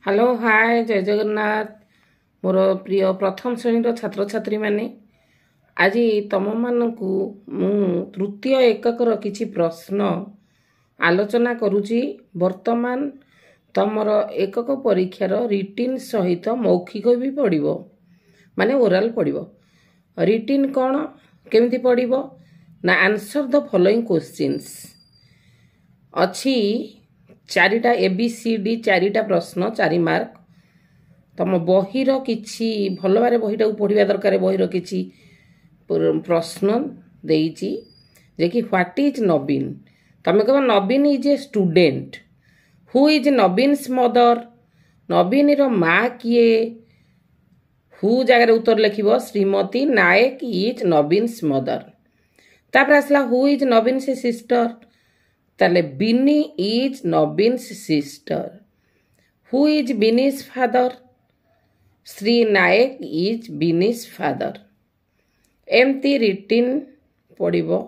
Hello hi जय जगन्नाथ मोर प्रिय प्रथम श्रेणी छात्र छात्री माने आज तम मानकु मु तृतीय एककर किछि प्रश्न आलोचना करूची। वर्तमान तमर एकक परीक्षार रिटिन सहित मौखिक भी पड़िबो माने ओरल पड़िबो। रिटिन कौन केमिति पड़िबो ना आंसर द फॉलोइंग क्वेश्चंस अच्छी चारिटा ABCD चारिटा प्रश्न 4 मार्क। तुम बहिर किछि भल भारे बहीटा पढ़ा दरकार। बहिर किछि प्रश्न देइछि जे कि व्हाट इज नवीन। तुम कह Naveen is a student. Who is Naveen's mother. Naveen रो माँ किए। हु जगह उत्तर लिखिबो श्रीमती नायक इज नवीन्स मदर। तापर आसला हु इज नवीन्स सिस्टर। ताले Bini is Naveen's sister. Who is Bini's father. Shri Nayak is Bini's father. एमती रिटिन पड़िबो।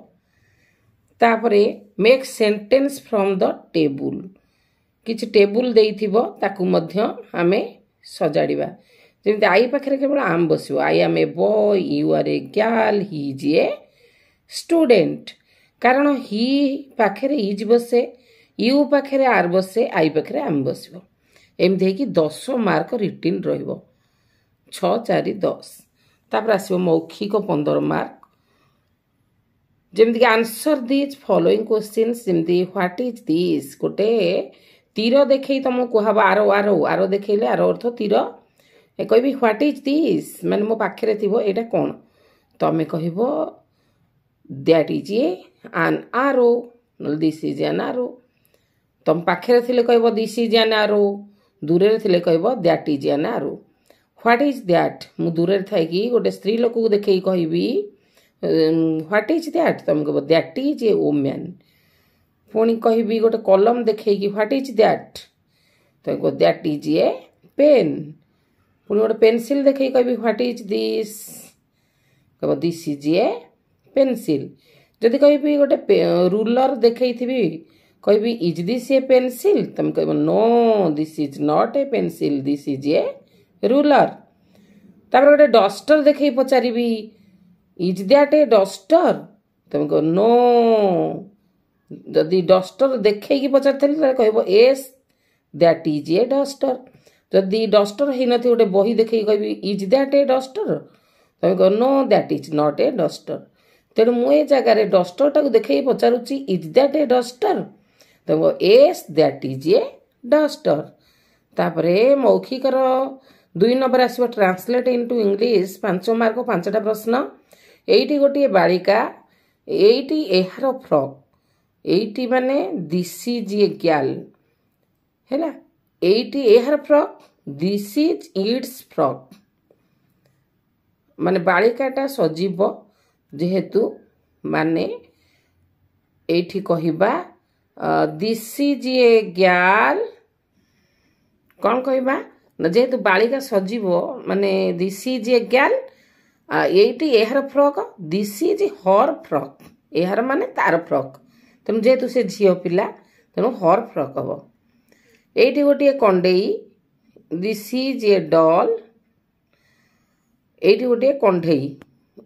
तापरे make sentence from the table. किछि टेबुल देइथिबो ताकू मध्य आमे सजाड़िबा। जेमति आई पाखरे केवल आम बसिबो। I am a boy, you are a girl, he is a student. कारण ही पाखे इज बसे, यू पाखे आर बसे, आई पाखे आम बस। एमती 10 मार्क रिटिन रहिबो। 6 4 10। तापर आसिबो मौखिक 15 मार्क। जेमती आंसर दिस फॉलोइंग क्वेश्चंस। जेमती व्हाट इज दिस गोटे तीर देखई तुम कहब आरो आरो आरो देखैले आरो अर्थ तीर। कहबी व्हाट इज दिस माने मो पाखे थिबो एटा कोन। तमे कहबो that is an arrow, this is an arrow। तुम पाखे थिले कहबो this is an arrow। दूरे थिले कहबो that is an arrow। what is that मु दूरे थाई कि गोटे स्त्री लोक को देखई कहबी what is that। तुम कहबो that is a woman। पुणी कहबी गोटे कलम देखई कि what is that। तुम कहबो that is a pen। पुणी गोटे पेंसिल देखई कहबी what is this। कहबो this is a पेंसिल। जदि कहि गोटे रूलर देखई थी कहि इज दिस ए पेंसिल। तुम कह no this is not a pencil, this is a ruler. तापर गोटे डस्टर देखई पचारि इज दैट ए डस्टर। तुम कह नो। जदि डस्टर देखई कि पचारि कहब yes that is a duster. जदि डस्टर ही नथि गोटे बही देखई कहि इज दैट ए डस्टर। तुम कह no that is not a duster. तेणु मुझे जगार डस्टर टाक देखे पचारुची इज दैट ए डस्टर। तो yes that is a duster. तापरे मौखिकर 2 नंबर आसो ट्रांसलेट इनटू इंग्लिश 5 मार्क 5टा प्रश्न। एइटी गोटे बालिका, एइटी एहार फ्रॉक, एइटी माने दिस इज ए गर्ल हैला। एइटी एहार frock, this is its frock. माने बालिकाटा सजीव जेहेतु माने एठी कहिबा दिस इज ए गर्ल। कौन कहिबा ना जेहेतु बालिका सजीव माने दिस इज ए गर्ल। एठी एहार frock, this is her frock. एहार माने तार फ्रॉक। तेणु जेहेतु से झियो पिला तेणु हर फ्रॉक हबो। एठी गोटे कंडेई, दिस इज ए डॉल। एठी गोटे कंढेई,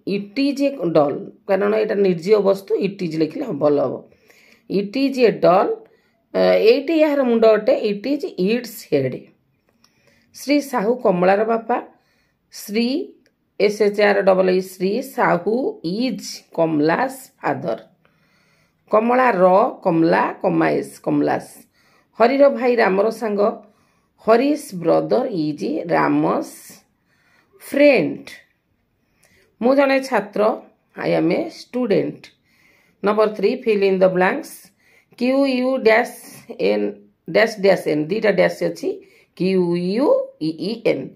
इट इज ए डॉल। कारण यहाँ निर्जीव वस्तु इट इज लिखले भल हम। It is a doll. एटी यार मुंड अटे, it is its head. Shri Sahu कमलार बापा। Shri SHREE Shri Sahu is Kamala's father. Kamala र कमला कमाएस कमलास। हरिर भाई रामर सांग। Hari's brother is Ram's friend. मु जने छात्र, I am a student. Number 3 fill in the blanks. Q U dash N dash dash N दीटा डैश अच्छी क्यू यू ई एन।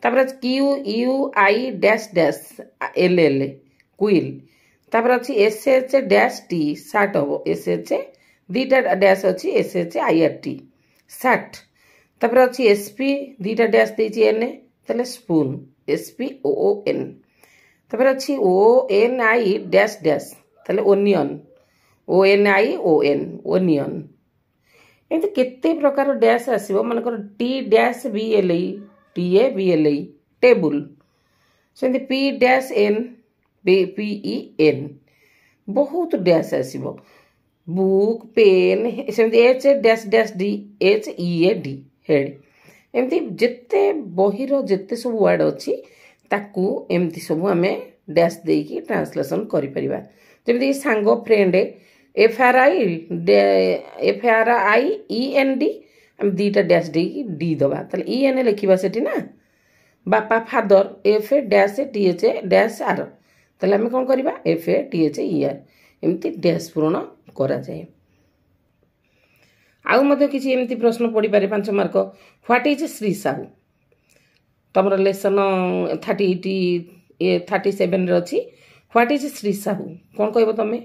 तापर Q U I dash dash L L quill. तापर अच्छी SH dash T shirt हम। SH दीटा dash अच्छी SH IRT shirt. तापर अच्छी SP दीटा डैश देछि एन तले स्पून SPOON। तापर अच्छी ONI डैश डैश तले ओनियन ONION ओनियन। एमती केते प्रकार डैश आसीबो मानकर T dash B L I T A B L I table सेमती P dash N P E N बहुत डैश आसीबो बुक पेन सेमती H dash dash D H E A D head एमती जिते बहिर जिते सब वर्ड अच्छी ताकू एमती सब आम डैश देकी ट्रांसलेशन करि परिबा जेमती सांग friend F R I E N D आम दीटा डैश देकी डी दबा ताले ई एन लिखिबा सेठी ना बापा father F A dash T H A dash R ताले आम कोन करबा F A T H E R एमती डैश पूर्ण करा जाए आउ मध्य किसी एमती प्रश्न पड़ी पारे 5 mark what is Shri Sahu तुम लेसन 37 रे अच्छी व्हाट इज श्री साहू कौन कहब तुम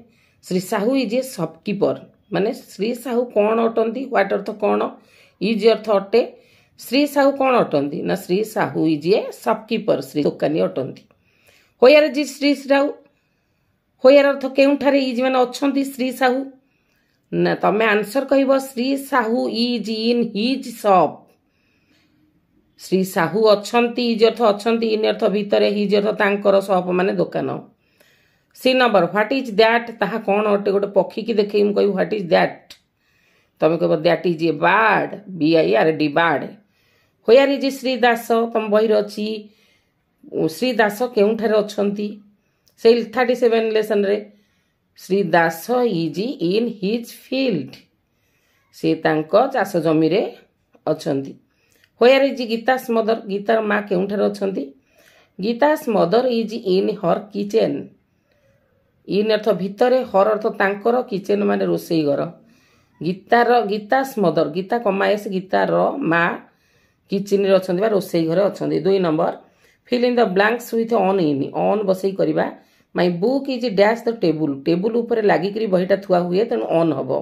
Shri Sahu is a shopkeeper माने श्री साहू कौन अटंती व्हाट अर्थ कौन इज अर्थ अटे श्री साहू कौन अटंती ना Shri Sahu is a shopkeeper Shri दुकानी अटंती where is Shri Sahu where अर्थ केउठारे इज माने अछंती श्री साहू ना तमे आंसर कहब Shri Sahu is in his shop Shri Sahu अछंती इज अर्थ अछंती इन अर्थ भितरे हिज अर्थ तांकर शॉप माने दुकान C number what is that ताहा कोन अटे गोटे पक्षी की देखे हम कहब व्हाट इज दैट तमे कहब that is a bird B I R D bird where is Shri Das तम बहिर अछि श्री दास केउठारे अछंती से 37 लेसन रे Shri Das is in his field से तांको चाष जमी रे अछंती होयर इज गीतास मदर गीतार माँ केउठारे अछंती Gita's mother is in her kitchen in अर्थ भितरे हर अर्थ तांकर किचेन माने रोसई घर गीतास मदर गीता कमाएस गीतार माँ किचेन रे अछंती बा रोसई घरे अछंती 2 number fill in the blanks with on in on बसई करबा my book is dash the table table ऊपर लागिकरी बहीटा थुआ हुए तेणु on hub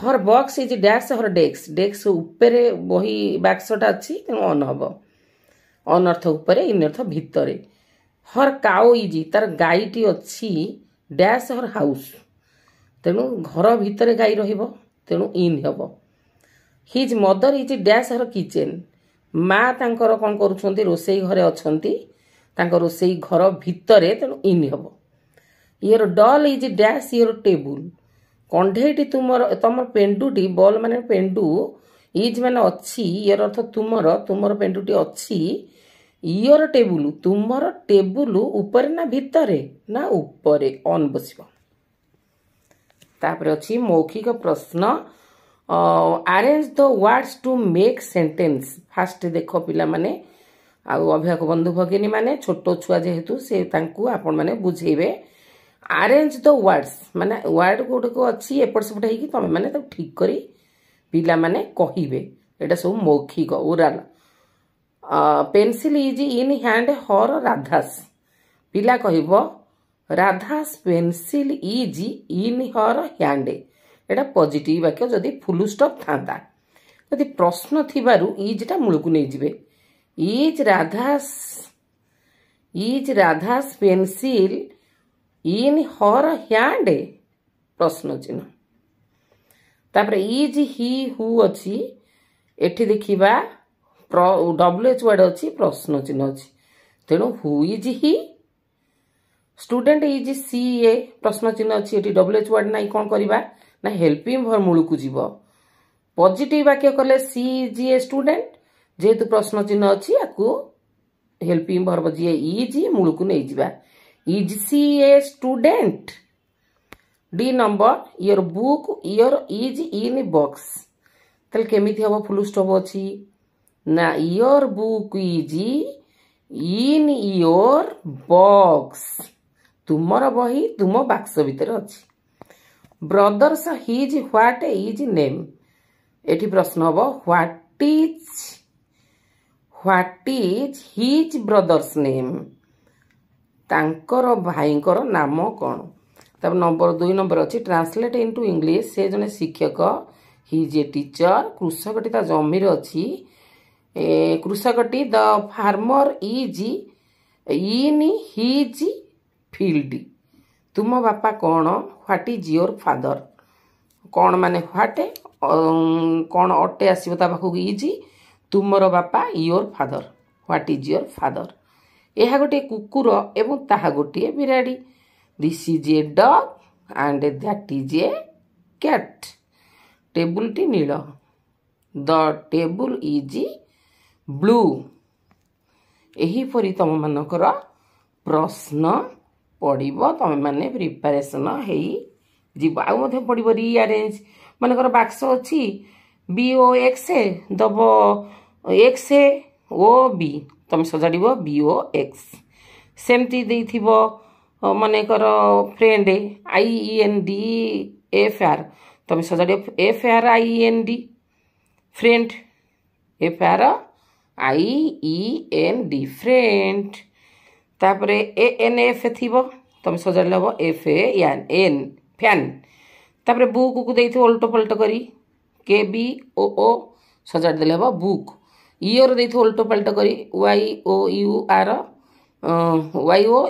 her box is dash her desk desk ऊपर बही बाक्सटा अच्छी तेणु ऑन हब ऑन अर्थ ऊपर इन अर्थ भितरे हर काउ इज तार गाईटी अच्छी डैश हर हाउस तेणु घर भितर गाई रहिबो तेणु इन हब his mother is dash her kitchen माँ तांकर कौन करुछंती रोसई घरे अछंती तांकर रोसई घर भितरे तेणु इन हब your doll is dash your table कंढेटी तुमर पेंडुटी बॉल माने पेंडु इज माने अच्छी योर अर्थ तुमर पेंडुटी अच्छी योर टेबुल तुमर टेबुल ऊपर ना भितरे ना ऊपरे ऑन बसिबो तापर अछि मौखिक प्रश्न arrange the words to make sentence fast देख पिला माने अभिभावक बंधु भगिनी माने छोट छुआ जेहेतु से तांकु आपण माने बुझेबे अरेंज द वर्ड्स माने वर्ड गुडको अच्छी एपट सेपट हेकी तमे माने तो ठीक करी पिला माने कहिबे एटा सब मौखिक oral pencil is in hand her Radha's पिला कहबो Radha's pencil is in her hand एटा पॉजिटिव वाक्य जदि फुल स्टॉप थांता जदि प्रश्न थिबारु इजटा मूलकु नै जिवे is Radha's pencil in her hand प्रश्न चिन्ह तापर इज ही हु अच्छी एठी देखिबा डब्ल्यूएच वर्ड अच्छी प्रश्न चिन्ह अच्छी तेणु who is he student is she a प्रश्न चिन्ह अच्छी एठी डब्ल्यूएच वर्ड नाही कोन करबा ना हेल्पिंग भर मूलकु जीव पॉजिटिव वाक्य कले सी इज ए स्टूडेंट जेहेतु प्रश्न चिन्ह अच्छी याकू हेल्पिंग भर्ब जी इज मूलकु नहीं जिबा is she a student D number your book your is in box तले केमिति हबो फुल स्टॉप अछि ना your book is in your box तुमर बही तुम बाक्स भीतर अछि brothers his what is name एठी प्रश्न हबो what is his brothers name तांकर भाईंकर नाम कौन तब नंबर 2 नंबर अच्छी ट्रांसलेट इनटू इंग्लिश से जने शिक्षक हिज ए टीचर कृषकटी ता जमीर अच्छी कृषकटी the farmer is in his field तुम बापा कौन व्हाट इज योर फादर कौन माने ह्वाटे कौन अटे आसो ता पाखक इजी तुमर बापा your father what is your father यह गोटे कुकुर एवं ताहा गोटे बिराड़ी this is a dog and that is a cat table टी नील द टेबुल इज ब्लू एहीपरी तुम मानकर प्रश्न पड़ो तुम मैंने प्रिपेरेसन हो जीव आउ पड़ो रीअरेंज मनकर बाक्स अच्छी BOX दब XA OB तुम सजाड़ BOX सेमती मनकर फ्रेंड IENDFR तुम सजाड़ FRIEND फ्रेंड FRIEND फ्रेंड तापर ANF थी तुम सजाड़ लब FAN फैन तापर बुक को देथि उल्टो पल्टो करी KBOO सजाड़ देले हम बुक इयर देथि उल्टो पल्टो करी YOUR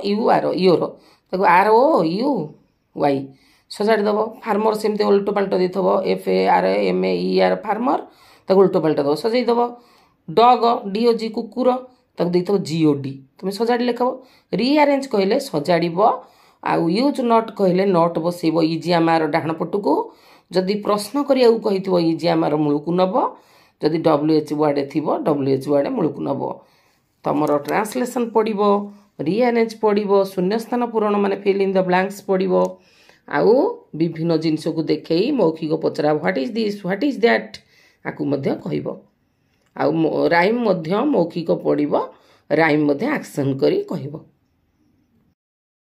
YOUR इयर ताको ROUY सजाड़ दब फार्मर सेमती उल्टो पल्टो देथब FARMER फार्मर ताको उल्टो पल्टो दब सजाई दब डग DOG कुकुर ताको देथब GOD तुम सजाड़ लिखब रीअरेंज कहले सजाड़ आउ यूज नट कहले नट बसैब इजी आमार डाहाण पटू जदि प्रश्न करिया कही इजी आमार मूल को नब जदि WH वार्ड थी WH वार्ड मूल को नब तुमर ट्रांसलेशन पड़ो रीअरेंज पड़ो शून्यस्थान पूरण माने फिल इन द ब्लैंक्स पड़ो आउ विभिन्न जिनस को देखई मौखिक पचरा what is this what is that आकु मध्य कहब आउ राइम मध्य मौखिक पड़ो राइम मध्य एक्शन करी कहब।